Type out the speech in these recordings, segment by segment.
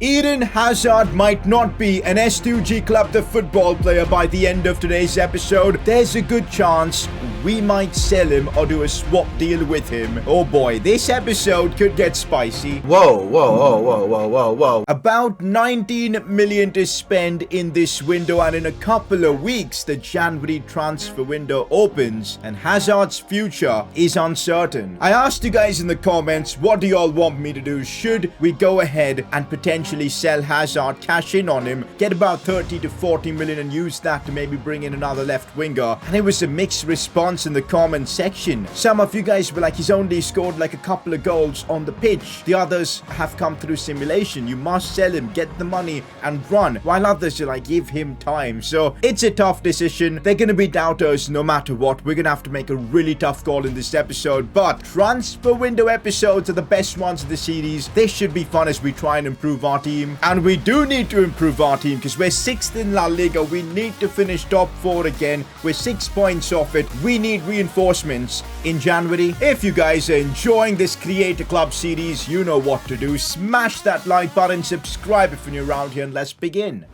Eden Hazard might not be an S2G Club the football player by the end of today's episode. There's a good chance we might sell him or do a swap deal with him. Oh boy, this episode could get spicy. Whoa. About 19 million to spend in this window, and in a couple of weeks the January transfer window opens and Hazard's future is uncertain. I asked you guys in the comments, what do y'all want me to do? Should we go ahead and potentially sell Hazard, cash in on him, get about 30 to 40 million and use that to maybe bring in another left winger? And it was a mixed response in the comment section. Some of you guys were like, he's only scored like a couple of goals on the pitch. The others have come through simulation. You must sell him, get the money and run. While others are like, give him time. So it's a tough decision. They're going to be doubters no matter what. We're going to have to make a really tough call in this episode. But transfer window episodes are the best ones of the series. This should be fun as we try and improve our team. And we do need to improve our team because we're 6th in La Liga. We need to finish top 4 again. We're 6 points off it. We need reinforcements in January. If you guys are enjoying this Creator Club series, you know what to do. Smash that like button, subscribe if you're new around here, and let's begin.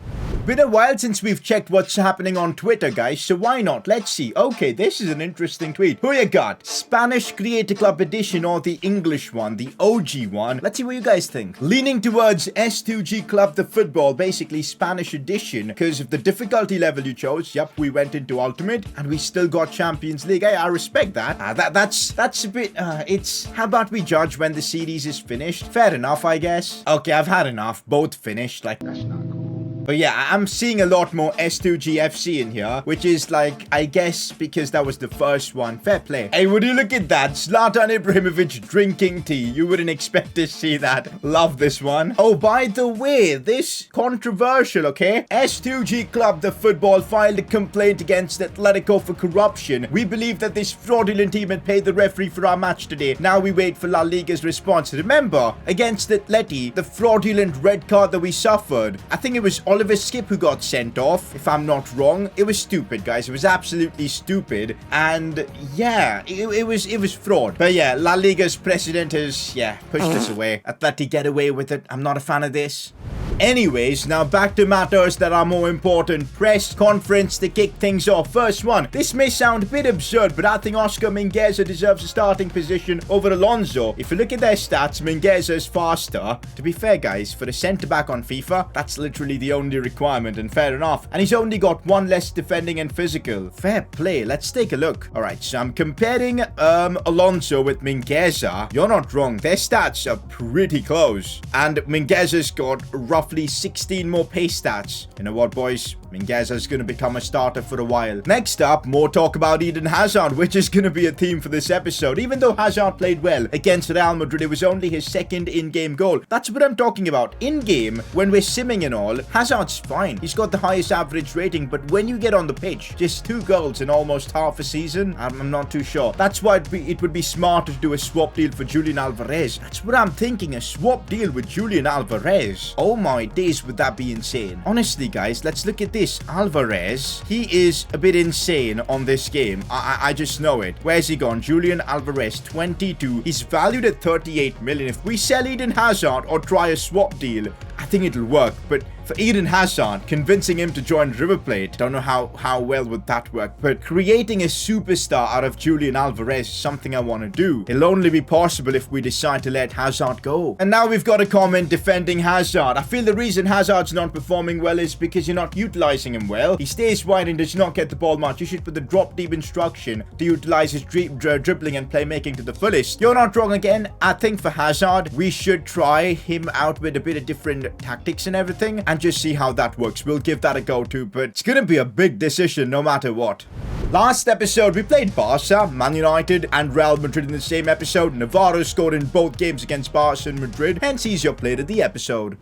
Been a while since we've checked what's happening on Twitter, guys, so why not? Let's see. Okay, this is an interesting tweet. Who you got? Spanish Creator Club edition or the English one, the OG one? Let's see what you guys think. Leaning towards S2G Club the football, basically Spanish edition, because of the difficulty level you chose. Yep, we went into Ultimate and we still got Champions League. I respect that. That's a bit, it's, how about we judge when the series is finished? Fair enough, I guess. Okay, I've had enough. Both finished. Like, that's not cool. But yeah, I'm seeing a lot more S2G FC in here, which is like, I guess, because that was the first one. Fair play. Hey, would you look at that? Zlatan Ibrahimovic drinking tea. You wouldn't expect to see that. Love this one. Oh, by the way, this controversial, okay? S2G Club, the football, filed a complaint against Atletico for corruption. We believe that this fraudulent team had paid the referee for our match today. Now we wait for La Liga's response. Remember, against Atleti, the fraudulent red card that we suffered, I think it was Oliver Skip who got sent off, if I'm not wrong. It was stupid, guys. It was absolutely stupid. And yeah, it was fraud. But yeah, La Liga's president has, pushed us away. Atleti get away with it. I'm not a fan of this. Anyways, now back to matters that are more important. Press conference to kick things off. First one. This may sound a bit absurd, but I think Oscar Mingueza deserves a starting position over Alonso. If you look at their stats, Mingueza is faster. To be fair, guys, for a centre-back on FIFA, that's literally the only requirement, and fair enough. And he's only got one less defending and physical. Fair play. Let's take a look. Alright, so I'm comparing Alonso with Mingueza. You're not wrong. Their stats are pretty close. And Mingueza's got roughly 16 more pace stats. You know what, boys? Mingueza's going to become a starter for a while. Next up, more talk about Eden Hazard, which is going to be a theme for this episode. Even though Hazard played well against Real Madrid, it was only his second in-game goal. That's what I'm talking about. In-game, when we're simming and all, Hazard's fine. He's got the highest average rating, but when you get on the pitch, just 2 goals in almost half a season, I'm not too sure. That's why it would be smarter to do a swap deal for Julian Alvarez. That's what I'm thinking, a swap deal with Julian Alvarez. Oh my days, would that be insane. Honestly, guys, let's look at this. Alvarez, he is a bit insane on this game. I just know it. Where's he gone? Julian Alvarez, 22. He's valued at 38 million. If we sell Eden Hazard or try a swap deal, I think it'll work. But for Eden Hazard, convincing him to join River Plate, don't know how well would that work, but creating a superstar out of Julian Alvarez is something I want to do. It'll only be possible if we decide to let Hazard go. And now we've got a comment defending Hazard. I feel the reason Hazard's not performing well is because you're not utilizing him well. He stays wide and does not get the ball much. You should put the drop deep instruction to utilize his dribbling and playmaking to the fullest. You're not wrong again. I think for Hazard, we should try him out with a bit of different tactics and everything, and just see how that works. We'll give that a go too, but it's gonna be a big decision no matter what. Last episode, we played Barca, Man United, and Real Madrid in the same episode. Navarro scored in both games against Barca and Madrid, hence he's your player of the episode.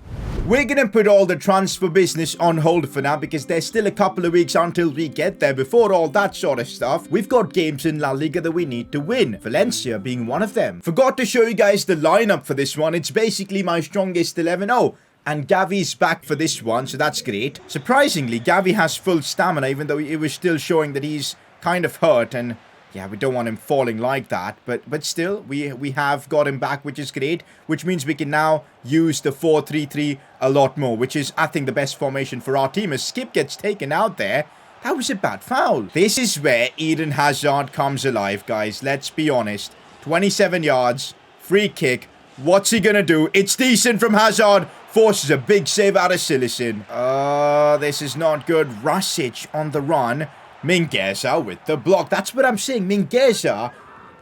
We're gonna put all the transfer business on hold for now because there's still a couple of weeks until we get there. Before all that sort of stuff, we've got games in La Liga that we need to win, Valencia being one of them. Forgot to show you guys the lineup for this one. It's basically my strongest 11. Oh, and Gavi's back for this one, so that's great. Surprisingly, Gavi has full stamina, even though it was still showing that he's kind of hurt, and Yeah, we don't want him falling like that, but still, we have got him back, which is great, which means we can now use the 4-3-3 a lot more, which is, I think, the best formation for our team. As Skip gets taken out there, that was a bad foul. This is where Eden Hazard comes alive, guys. Let's be honest. 27 yards, free kick. What's he gonna do? It's decent from Hazard. Forces a big save out of Silicin. This is not good. Rasic on the run. Mingueza with the block. That's what I'm saying. Mingueza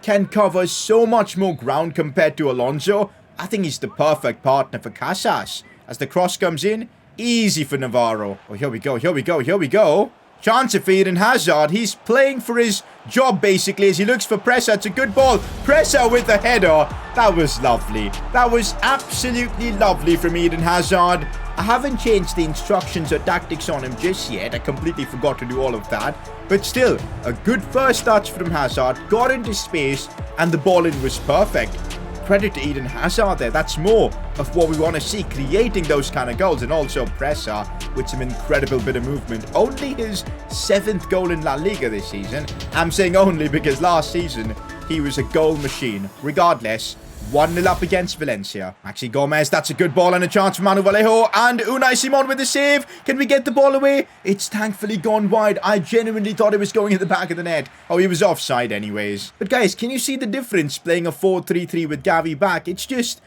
can cover so much more ground compared to Alonso. I think he's the perfect partner for Casas. As the cross comes in, easy for Navarro. Oh, here we go, here we go, here we go. Chance of Eden Hazard. He's playing for his job, basically, as he looks for Pressa. It's a good ball. Pressa with the header. That was lovely. That was absolutely lovely from Eden Hazard. I haven't changed the instructions or tactics on him just yet. I completely forgot to do all of that. But still, a good first touch from Hazard. Got into space, and the ball in was perfect. Credit to Eden Hazard there. That's more of what we want to see, creating those kind of goals. And also Pressa with some incredible bit of movement. Only his 7th goal in La Liga this season. I'm saying only because last season he was a goal machine. Regardless, 1-0 up against Valencia. Maxi Gomez, that's a good ball and a chance for Manu Vallejo. And Unai Simon with the save. Can we get the ball away? It's thankfully gone wide. I genuinely thought it was going in the back of the net. Oh, he was offside anyways. But guys, can you see the difference playing a 4-3-3 with Gavi back? It's just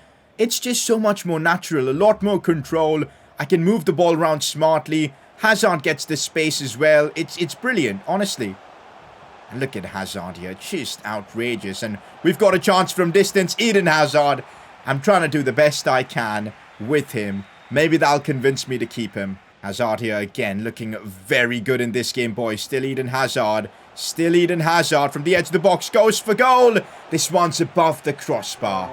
so much more natural. A lot more control. I can move the ball around smartly. Hazard gets the space as well. It's brilliant, honestly. And look at Hazard here, just outrageous. And we've got a chance from distance. Eden Hazard. I'm trying to do the best I can with him. Maybe that'll convince me to keep him. Hazard here again, looking very good in this game, boys. Still Eden Hazard. Still Eden Hazard from the edge of the box. Goes for goal. This one's above the crossbar.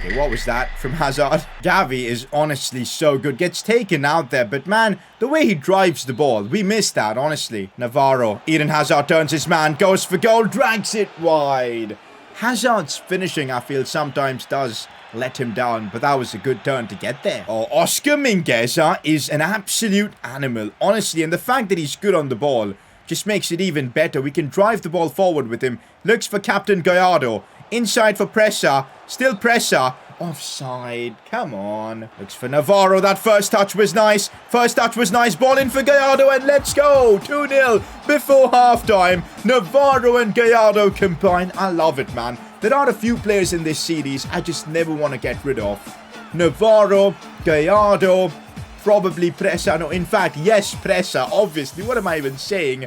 Okay, what was that from Hazard? Gavi is honestly so good. Gets taken out there, but man, the way he drives the ball, we missed that, honestly. Navarro, Eden Hazard turns his man, goes for goal, drags it wide. Hazard's finishing, I feel, sometimes does let him down, but that was a good turn to get there. Oh, Oscar Mingueza is an absolute animal, honestly, and the fact that he's good on the ball just makes it even better. We can drive the ball forward with him. Looks for Captain Gallardo. Inside for Pressa. Still Pressa. Offside. Come on. Looks for Navarro. That first touch was nice. First touch was nice. Ball in for Gallardo and let's go. 2-0 before halftime. Navarro and Gallardo combine. I love it, man. There are a few players in this series I just never want to get rid of. Navarro, Gallardo, probably Pressa. No, in fact, yes, Pressa. Obviously. What am I even saying?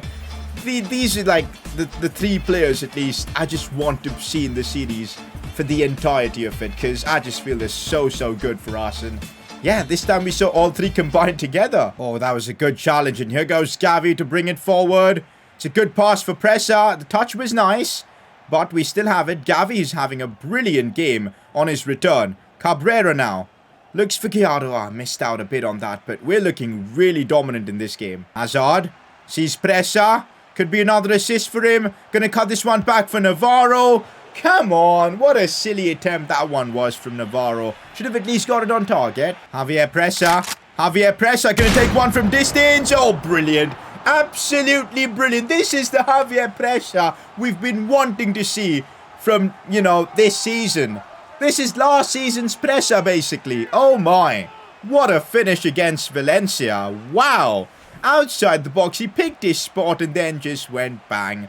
These are like the 3 players at least I just want to see in the series for the entirety of it, because I just feel they're so good for us. And yeah, this time we saw all 3 combined together. Oh, that was a good challenge, and here goes Gavi to bring it forward. It's a good pass for Pressa. The touch was nice, but we still have it. Gavi is having a brilliant game on his return. Cabrera now looks for Gallardo. I missed out a bit on that, but we're looking really dominant in this game. Hazard sees Pressa. Could be another assist for him. Gonna cut this one back for Navarro. Come on. What a silly attempt that one was from Navarro. Should have at least got it on target. Javier Pressa. Javier Pressa gonna take one from distance. Oh, brilliant. Absolutely brilliant. This is the Javier Pressa we've been wanting to see from, you know, this season. This is last season's Pressa, basically. Oh, my. What a finish against Valencia. Wow. Outside the box, he picked his spot and then just went bang.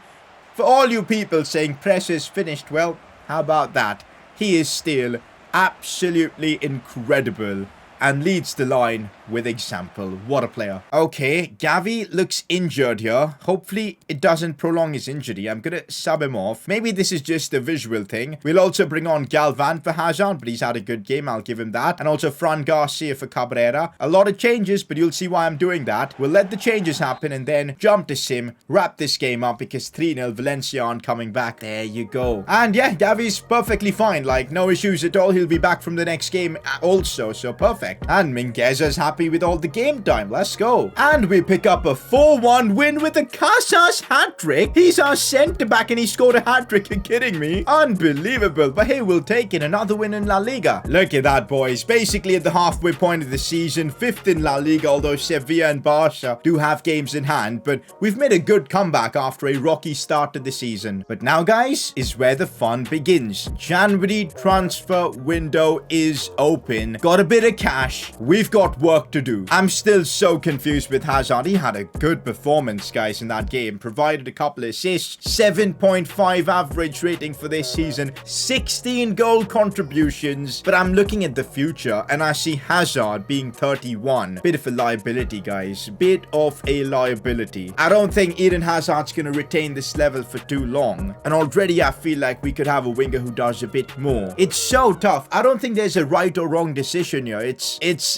For all you people saying Pressa's finished, well, how about that? He is still absolutely incredible and leads the line with example. What a player. Okay, Gavi looks injured here. Hopefully it doesn't prolong his injury. I'm gonna sub him off. Maybe this is just a visual thing. We'll also bring on Galvan for Hazard, but he's had a good game. I'll give him that. And also Fran Garcia for Cabrera. A lot of changes, but you'll see why I'm doing that. We'll let the changes happen and then jump to Sim, wrap this game up because 3-0 Valencia aren't coming back. There you go. And yeah, Gavi's perfectly fine. Like, no issues at all. He'll be back from the next game also, so perfect. Perfect. And Mingueza's happy with all the game time. Let's go. And we pick up a 4-1 win with a Casas hat-trick. He's our centre-back and he scored a hat-trick. You're kidding me? Unbelievable. But hey, we'll take it. Another win in La Liga. Look at that, boys. Basically at the halfway point of the season, 5th in La Liga, although Sevilla and Barca do have games in hand. But we've made a good comeback after a rocky start to the season. But now, guys, is where the fun begins. January transfer window is open. Got a bit of cash. We've got work to do. I'm still so confused with Hazard. He had a good performance, guys, in that game. Provided a couple of assists. 7.5 average rating for this season. 16 goal contributions. But I'm looking at the future and I see Hazard being 31. Bit of a liability, guys. Bit of a liability. I don't think Eden Hazard's going to retain this level for too long. And already I feel like we could have a winger who does a bit more. It's so tough. I don't think there's a right or wrong decision here.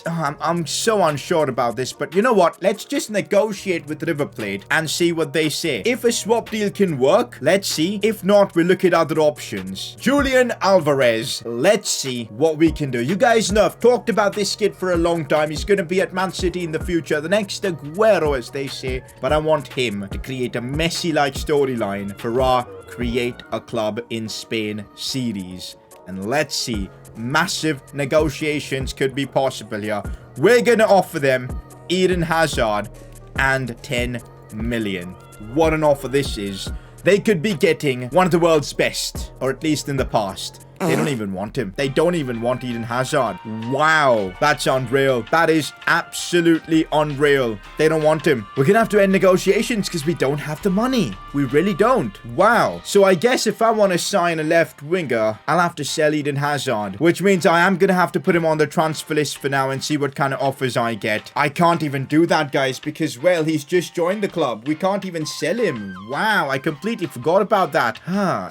I'm so unsure about this. But you know what? Let's just negotiate with River Plate and see what they say. If a swap deal can work, let's see. If not, we'll look at other options. Julian Alvarez. Let's see what we can do. You guys know I've talked about this kid for a long time. He's going to be at Man City in the future. The next Aguero, as they say. But I want him to create a Messi-like storyline for our Create a Club in Spain series. And let's see. Massive negotiations could be possible here. We're going to offer them Eden Hazard and 10 million. What an offer this is. They could be getting one of the world's best, or at least in the past. They don't even want him. They don't even want Eden Hazard. Wow. That's unreal. That is absolutely unreal. They don't want him. We're going to have to end negotiations because we don't have the money. We really don't. Wow. So I guess if I want to sign a left winger, I'll have to sell Eden Hazard, which means I am going to have to put him on the transfer list for now and see what kind of offers I get. I can't even do that, guys, because, well, he's just joined the club. We can't even sell him. Wow. I completely forgot about that.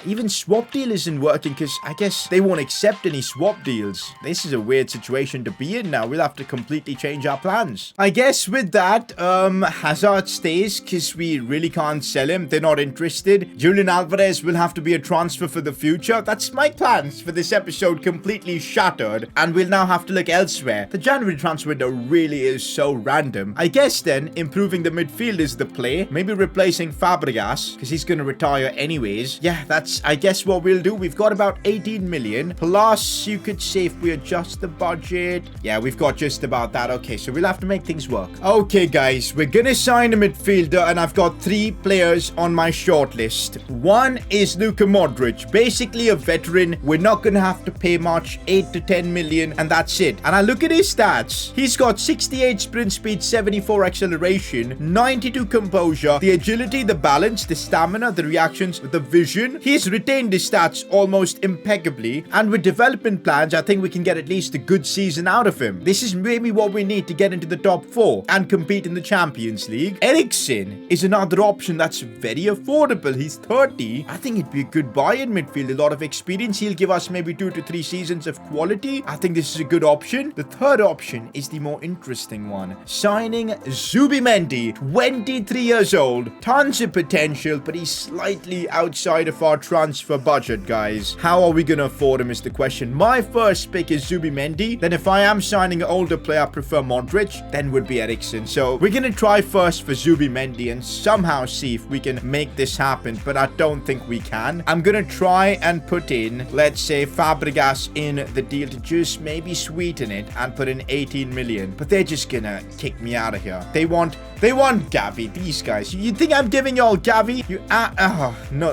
Even swap deal isn't working because I guess they won't accept any swap deals. This is a weird situation to be in now. We'll have to completely change our plans. I guess with that, Hazard stays because we really can't sell him. They're not interested. Julian Alvarez will have to be a transfer for the future. That's my plans for this episode completely shattered. And we'll now have to look elsewhere. The January transfer window really is so random. I guess then, improving the midfield is the play. Maybe replacing Fabregas because he's going to retire anyways. Yeah, that's, I guess, what we'll do. We've got about 18 million. Plus, you could say if we adjust the budget. Yeah, we've got just about that. Okay, so we'll have to make things work. Okay, guys, we're gonna sign a midfielder, and I've got 3 players on my shortlist. One is Luka Modric, basically a veteran. We're not gonna have to pay much, 8 to 10 million, and that's it. And I look at his stats. He's got 68 sprint speed, 74 acceleration, 92 composure, the agility, the balance, the stamina, the reactions, the vision. He's retained his stats almost impeccably, and with development plans, I think we can get at least a good season out of him. This is maybe what we need to get into the top 4 and compete in the Champions League. Eriksen is another option that's very affordable. He's 30. I think it'd be a good buy in midfield. A lot of experience. He'll give us maybe 2 to 3 seasons of quality. I think this is a good option. The third option is the more interesting one. Signing Zubimendi, 23 years old. Tons of potential, but he's slightly outside of our transfer budget, guys. How are we going to afford him is the question. My first pick is Zubimendi. Then if I am signing an older player, I prefer Modric. Then would be Eriksen. So we're going to try first for Zubimendi and somehow see if we can make this happen. But I don't think we can. I'm going to try and put in, let's say, Fabregas in the deal to just maybe sweeten it and put in 18 million. But they're just going to kick me out of here. They want Gavi. These guys. You think I'm giving y'all Gavi?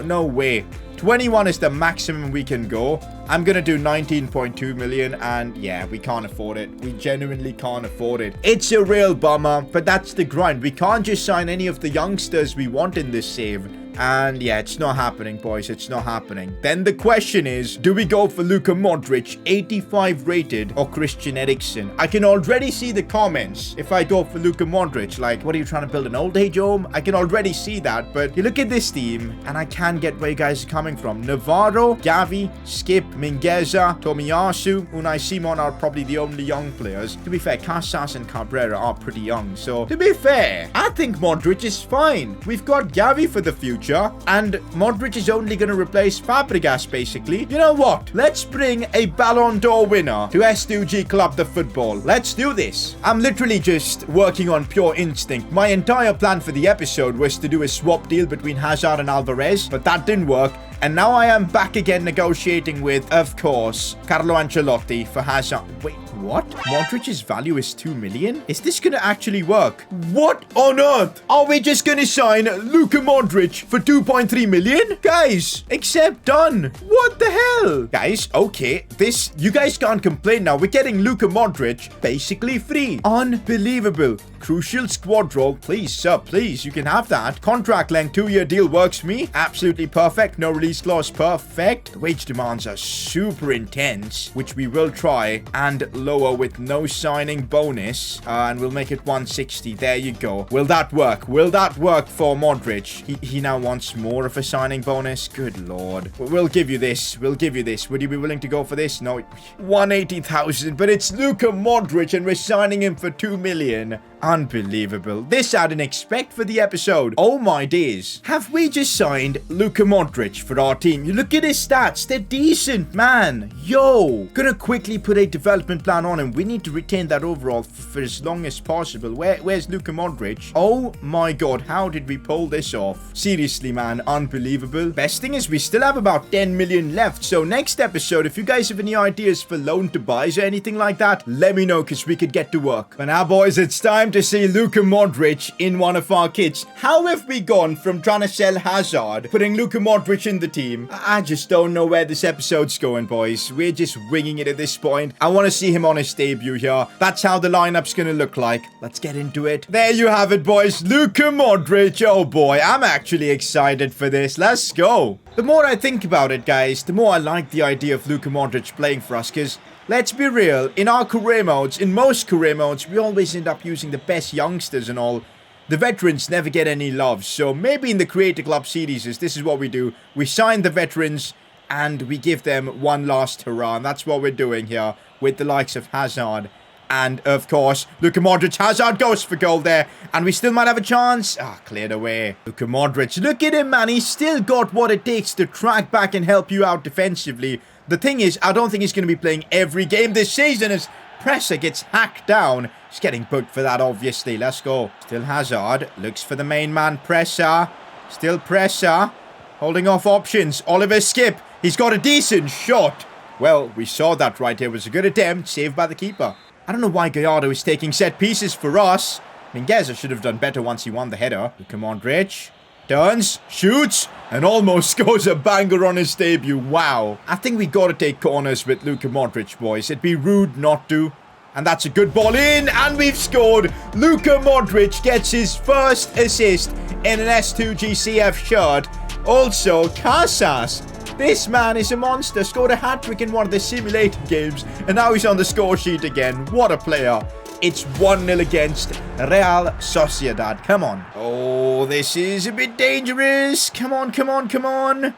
No way. 21 is the maximum we can go. I'm gonna do 19.2 million, and yeah, we can't afford it. We genuinely can't afford it. It's a real bummer, but that's the grind. We can't just sign any of the youngsters we want in this save. And yeah, it's not happening, boys. It's not happening. Then the question is, do we go for Luka Modric, 85 rated, or Christian Eriksen? I can already see the comments if I go for Luka Modric. Like, what are you trying to build, an old age home? I can already see that. But you look at this team, and I can get where you guys are coming from. Navarro, Gavi, Skip, Mingueza, Tomiyasu, Unai Simon are probably the only young players. To be fair, Casas and Cabrera are pretty young. So, to be fair, I think Modric is fine. We've got Gavi for the future. future. And Modric is only going to replace Fabregas, basically. You know what? Let's bring a Ballon d'Or winner to S2G Club the Football. Let's do this. I'm literally just working on pure instinct. My entire plan for the episode was to do a swap deal between Hazard and Alvarez, but that didn't work. And now I am back again negotiating with, of course, Carlo Ancelotti for Hazard. Wait, what? Modric's value is 2 million? Is this gonna actually work? What on earth? Are we just gonna sign Luka Modric for 2.3 million? Guys, accept done. What the hell? Guys, okay, this, you guys can't complain now. We're getting Luka Modric basically free. Unbelievable. Crucial squad role. Please, sir, please, you can have that. Contract length, 2-year deal works for me. Absolutely perfect. No release clause, perfect. Wage demands are super intense, which we will try and lower with no signing bonus. And we'll make it 160. There you go. Will that work? Will that work for Modric? He now wants more of a signing bonus. Good lord. We'll give you this. We'll give you this. Would you be willing to go for this? No. 180,000, but it's Luka Modric and we're signing him for 2 million. Unbelievable. This I didn't expect for the episode. Oh my days. Have we just signed Luka Modric for our team? You look at his stats. They're decent, man. Yo. Gonna quickly put a development plan on him. We need to retain that overall for as long as possible. Where's Luka Modric? Oh my god. How did we pull this off? Seriously, man. Unbelievable. Best thing is we still have about 10 million left. So next episode, if you guys have any ideas for loan to buys or anything like that, let me know because we could get to work. But now, boys, it's time to see Luka Modric in one of our kits. How have we gone from trying to sell Hazard, putting Luka Modric in the team? I just don't know where this episode's going, boys. We're just winging it at this point. I want to see him on his debut here. That's how the lineup's going to look like. Let's get into it. There you have it, boys. Luka Modric. Oh boy, I'm actually excited for this. Let's go. The more I think about it, guys, the more I like the idea of Luka Modric playing for us, because let's be real, in our career modes, in most career modes, we always end up using the best youngsters and all. The veterans never get any love, so maybe in the Creator Club series, this is what we do. We sign the veterans and we give them one last hurrah, and that's what we're doing here with the likes of Hazard. And, of course, Luka Modric. Hazard goes for goal there. And we still might have a chance. Ah, cleared away. Luka Modric. Look at him, man. He's still got what it takes to track back and help you out defensively. The thing is, I don't think he's going to be playing every game this season as Presser gets hacked down. He's getting booked for that, obviously. Let's go. Still Hazard. Looks for the main man, Presser. Still Presser. Holding off options. Oliver Skip. He's got a decent shot. Well, we saw that right here. It was a good attempt. Saved by the keeper. I don't know why Gallardo is taking set pieces for us. Mingueza should have done better once he won the header. Luka Modric. Turns, shoots, and almost scores a banger on his debut. Wow. I think we got to take corners with Luka Modric, boys. It'd be rude not to. And that's a good ball in, and we've scored. Luka Modric gets his first assist in an S2G CF shirt. Also, Casas. This man is a monster. Scored a hat-trick in one of the simulated games. And now he's on the score sheet again. What a player. It's 1-0 against Real Sociedad. Come on. Oh, this is a bit dangerous. Come on, come on, come on.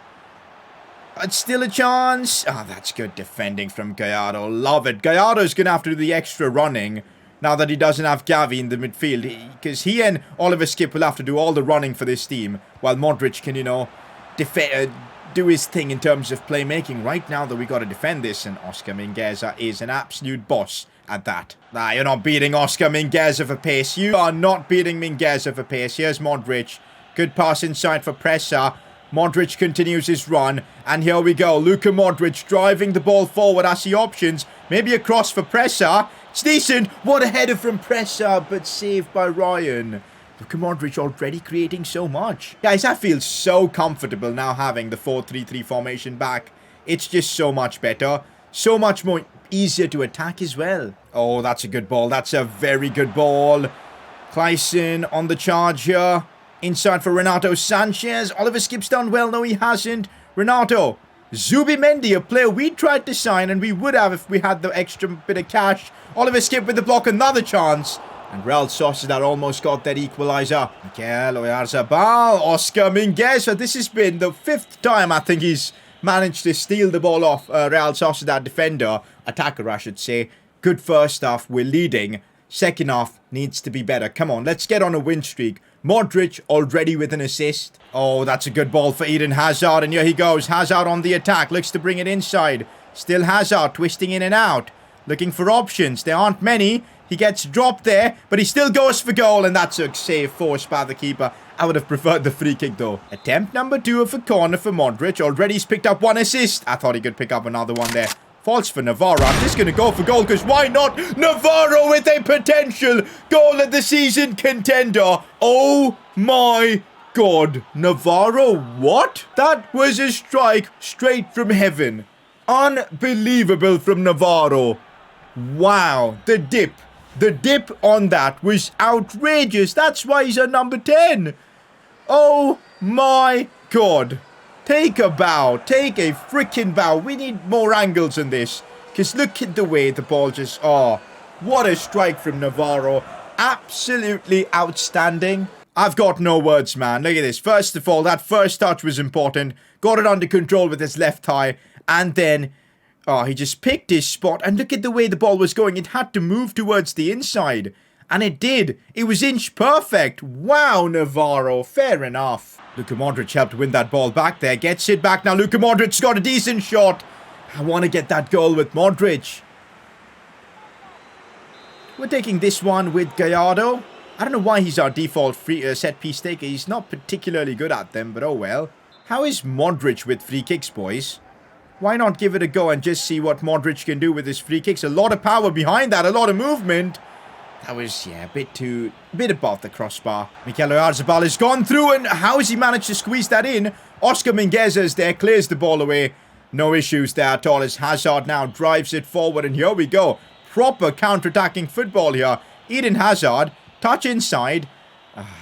It's still a chance. Ah, that's good defending from Gallardo. Love it. Gallardo's going to have to do the extra running now that he doesn't have Gavi in the midfield. Because he and Oliver Skip will have to do all the running for this team. While Modric can, you know, do his thing in terms of playmaking. Right now, though, we got to defend this. And Oscar Mingueza is an absolute boss at that. Nah, you're not beating Oscar Mingueza for pace. You are not beating Mingueza for pace. Here's Modric. Good pass inside for Presser. Modric continues his run. And here we go. Luka Modric driving the ball forward. I see options. Maybe a cross for Presser. It's decent. What a header from Presser, but saved by Ryan. Luka Modric already creating so much. Guys, I feel so comfortable now having the 4-3-3 formation back. It's just so much better. So much more easier to attack as well. Oh, that's a good ball. That's a very good ball. Clayson on the charge here. Inside for Renato Sanchez. Oliver Skip's done well. No, he hasn't. Renato. Zubimendi, a player we tried to sign and we would have if we had the extra bit of cash. Oliver Skip with the block. Another chance. And Real Sociedad almost got that equaliser. Mikel Oyarzabal. Oscar Mingueza. This has been the 5th time I think he's managed to steal the ball off Real Sociedad defender. Attacker, I should say. Good first half. We're leading. Second half needs to be better. Come on, let's get on a win streak. Modric already with an assist. Oh, that's a good ball for Eden Hazard. And here he goes. Hazard on the attack. Looks to bring it inside. Still Hazard twisting in and out. Looking for options. There aren't many. He gets dropped there, but he still goes for goal. And that's a save forced by the keeper. I would have preferred the free kick though. Attempt number 2 of a corner for Modric. Already he's picked up 1 assist. I thought he could pick up another one there. False for Navarro. I'm just going to go for goal because why not? Navarro with a potential goal of the season contender. Oh my God. Navarro, what? That was a strike straight from heaven. Unbelievable from Navarro. Wow. The dip. The dip on that was outrageous. That's why he's at number 10. Oh my God. Take a bow. Take a freaking bow. We need more angles in this. Because look at the way the ball just... Oh, what a strike from Navarro. Absolutely outstanding. I've got no words, man. Look at this. First of all, that first touch was important. Got it under control with his left thigh. And then... Oh, he just picked his spot. And look at the way the ball was going. It had to move towards the inside. And it did. It was inch perfect. Wow, Navarro. Fair enough. Luka Modric helped win that ball back there. Gets it back now. Luka Modric's got a decent shot. I want to get that goal with Modric. We're taking this one with Gallardo. I don't know why he's our default set piece taker. He's not particularly good at them, but oh well. How is Modric with free kicks, boys? Why not give it a go and just see what Modric can do with his free kicks? A lot of power behind that. A lot of movement. That was, yeah, a bit above the crossbar. Mikel Oyarzabal has gone through, and how has he managed to squeeze that in? Oscar Mingueza is there, clears the ball away. No issues there at all as Hazard now drives it forward, and here we go. Proper counter-attacking football here. Eden Hazard, touch inside.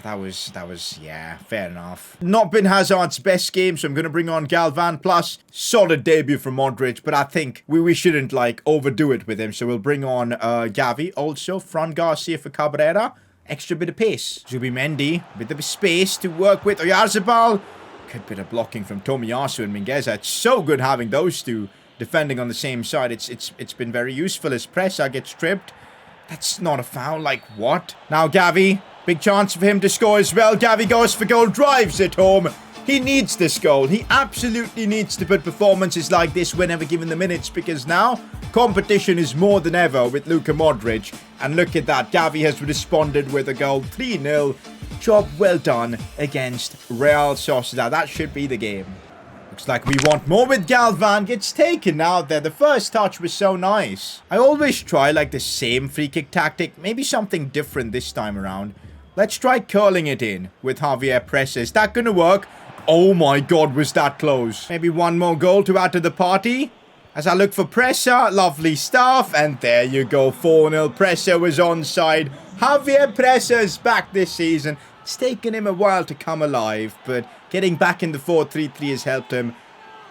That was, yeah, fair enough. Not been Hazard's best game, so I'm going to bring on Galvan. Plus, solid debut from Modric, but I think we shouldn't, like, overdo it with him. So we'll bring on Gavi also. Fran Garcia for Cabrera. Extra bit of pace. Zubimendi, bit of space to work with. Oyarzabal. Good bit of blocking from Tomiyasu and Mingueza. It's so good having those two defending on the same side. It's been very useful as Pressa gets tripped. That's not a foul, like what? Now Gavi. Big chance for him to score as well. Gavi goes for goal, drives it home. He needs this goal. He absolutely needs to put performances like this whenever given the minutes, because now competition is more than ever with Luka Modric. And look at that. Gavi has responded with a goal. 3-0. Job well done against Real Sociedad. That should be the game. Looks like we want more with Galvan. Gets taken out there. The first touch was so nice. I always try like the same free kick tactic. Maybe something different this time around. Let's try curling it in with Javier Presa. Is that going to work? Oh my God, was that close. Maybe one more goal to add to the party. As I look for Presa, lovely stuff. And there you go, 4-0. Presa was onside. Javier Presa is back this season. It's taken him a while to come alive, but getting back in the 4-3-3 has helped him,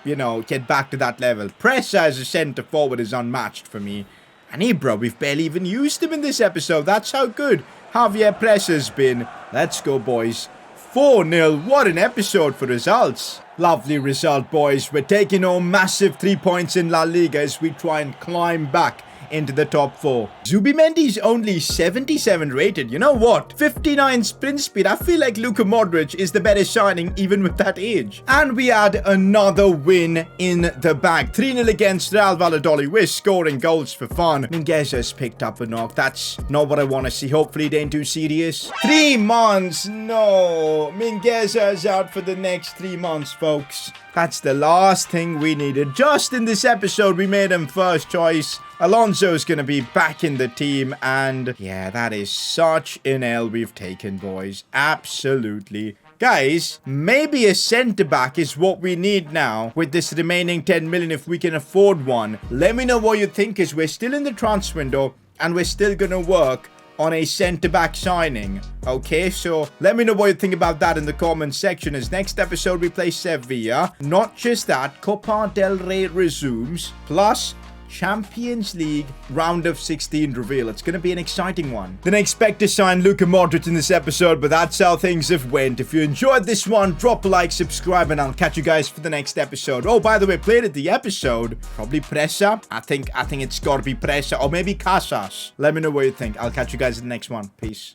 you know, get back to that level. Presa as a centre forward is unmatched for me. And Ibra, we've barely even used him in this episode. That's how good Javier Presa's been. Let's go, boys. 4-0. What an episode for results. Lovely result, boys. We're taking home massive 3 points in La Liga as we try and climb back into the top 4. Zubimendi's only 77 rated. You know what? 59 sprint speed. I feel like Luka Modric is the better signing even with that age. And we had another win in the bag. 3-0 against Real Valladolid. We're scoring goals for fun. Mingueza's picked up a knock. That's not what I want to see. Hopefully they ain't too serious. 3 months. No. Mingueza's out for the next 3 months, folks. That's the last thing we needed. Just in this episode, we made him first choice. Alonso's going to be back in the team. And yeah, that is such an L we've taken, boys. Absolutely. Guys, maybe a centre-back is what we need now with this remaining 10 million if we can afford one. Let me know what you think, as we're still in the transfer window and we're still going to work on a centre-back signing. Okay, so let me know what you think about that in the comments section, as next episode we play Sevilla. Not just that, Copa del Rey resumes, plus Champions League round of 16 reveal. It's going to be an exciting one. Didn't expect to sign Luka Modric in this episode, but that's how things have went. If you enjoyed this one, drop a like, subscribe, and I'll catch you guys for the next episode. Oh, by the way, played at the episode. Probably Presa. I think it's got to be Presa, or maybe Casas. Let me know what you think. I'll catch you guys in the next one. Peace.